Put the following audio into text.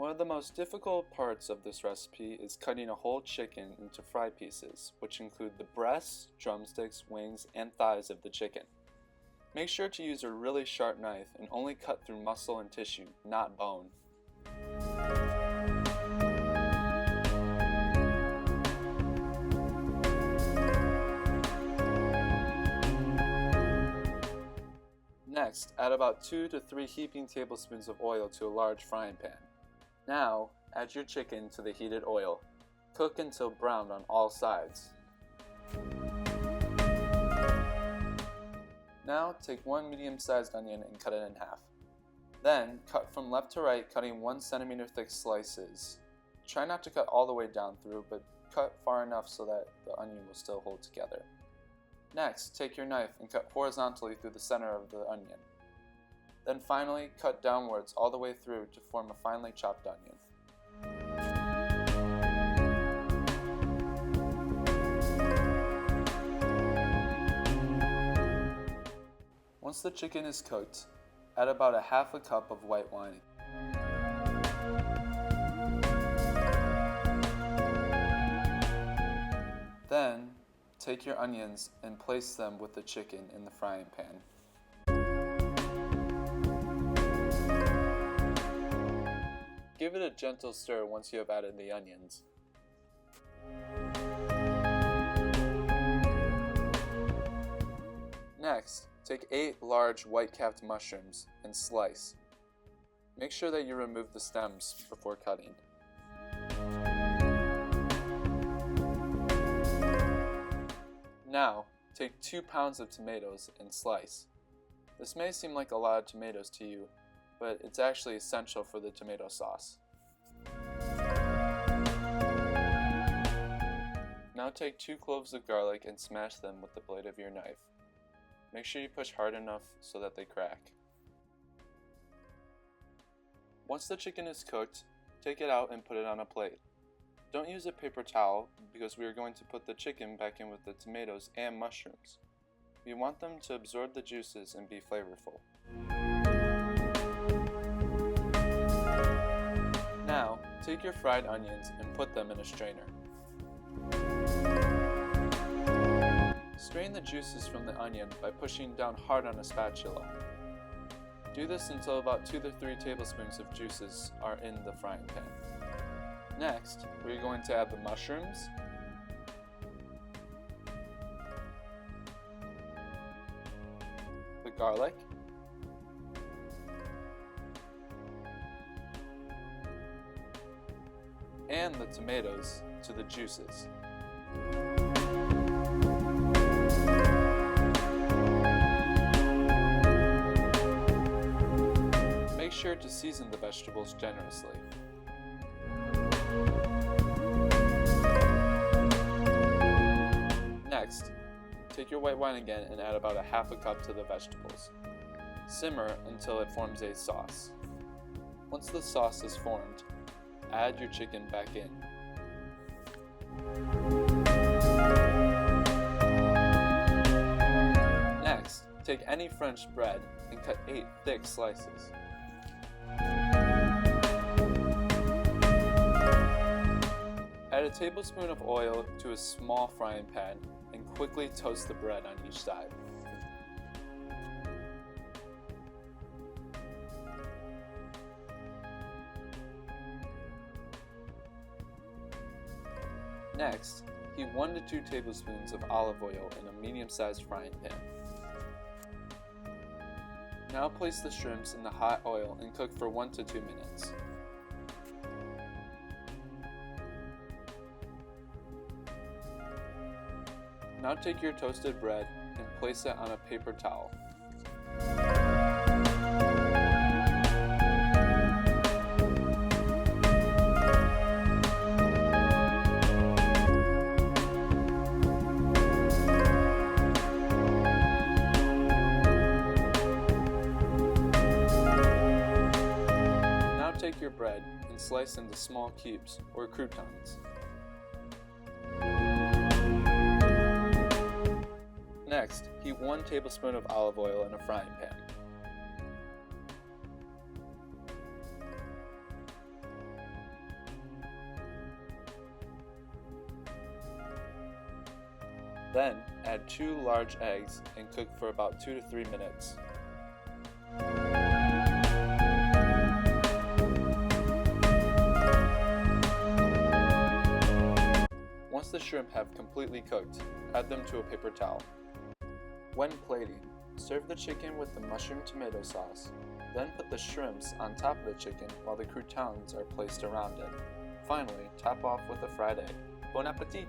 One of the most difficult parts of this recipe is cutting a whole chicken into fry pieces, which include the breasts, drumsticks, wings, and thighs of the chicken. Make sure to use a really sharp knife and only cut through muscle and tissue, not bone. Next, add about 2 to 3 heaping tablespoons of oil to a large frying pan. Now, add your chicken to the heated oil. Cook until browned on all sides. Now, take one medium-sized onion and cut it in half. Then, cut from left to right, cutting 1 centimeter thick slices. Try not to cut all the way down through, but cut far enough so that the onion will still hold together. Next, take your knife and cut horizontally through the center of the onion. Then finally, cut downwards all the way through to form a finely chopped onion. Once the chicken is cooked, add about a half a cup of white wine. Then, take your onions and place them with the chicken in the frying pan. Give it a gentle stir once you have added the onions. Next, take 8 large white-capped mushrooms and slice. Make sure that you remove the stems before cutting. Now, take 2 pounds of tomatoes and slice. This may seem like a lot of tomatoes to you, but it's actually essential for the tomato sauce. Now take 2 cloves of garlic and smash them with the blade of your knife. Make sure you push hard enough so that they crack. Once the chicken is cooked, take it out and put it on a plate. Don't use a paper towel because we are going to put the chicken back in with the tomatoes and mushrooms. We want them to absorb the juices and be flavorful. Now, take your fried onions and put them in a strainer. Strain the juices from the onion by pushing down hard on a spatula. Do this until about 2 to 3 tablespoons of juices are in the frying pan. Next, we're going to add the mushrooms, the garlic, and the tomatoes to the juices. Make sure to season the vegetables generously. Next, take your white wine again and add about a half a cup to the vegetables. Simmer until it forms a sauce. Once the sauce is formed, add your chicken back in. Next, take any French bread and cut 8 thick slices. Add a tablespoon of oil to a small frying pan and quickly toast the bread on each side. Next, heat 1 to 2 tablespoons of olive oil in a medium-sized frying pan. Now place the shrimps in the hot oil and cook for 1 to 2 minutes. Now take your toasted bread and place it on a paper towel. Now take your bread and slice into small cubes or croutons. Next, heat 1 tablespoon of olive oil in a frying pan. Then add 2 large eggs and cook for about 2 to 3 minutes. Once the shrimp have completely cooked, add them to a paper towel. When plating, serve the chicken with the mushroom tomato sauce, then put the shrimps on top of the chicken while the croutons are placed around it. Finally, top off with a fried egg. Bon appetit!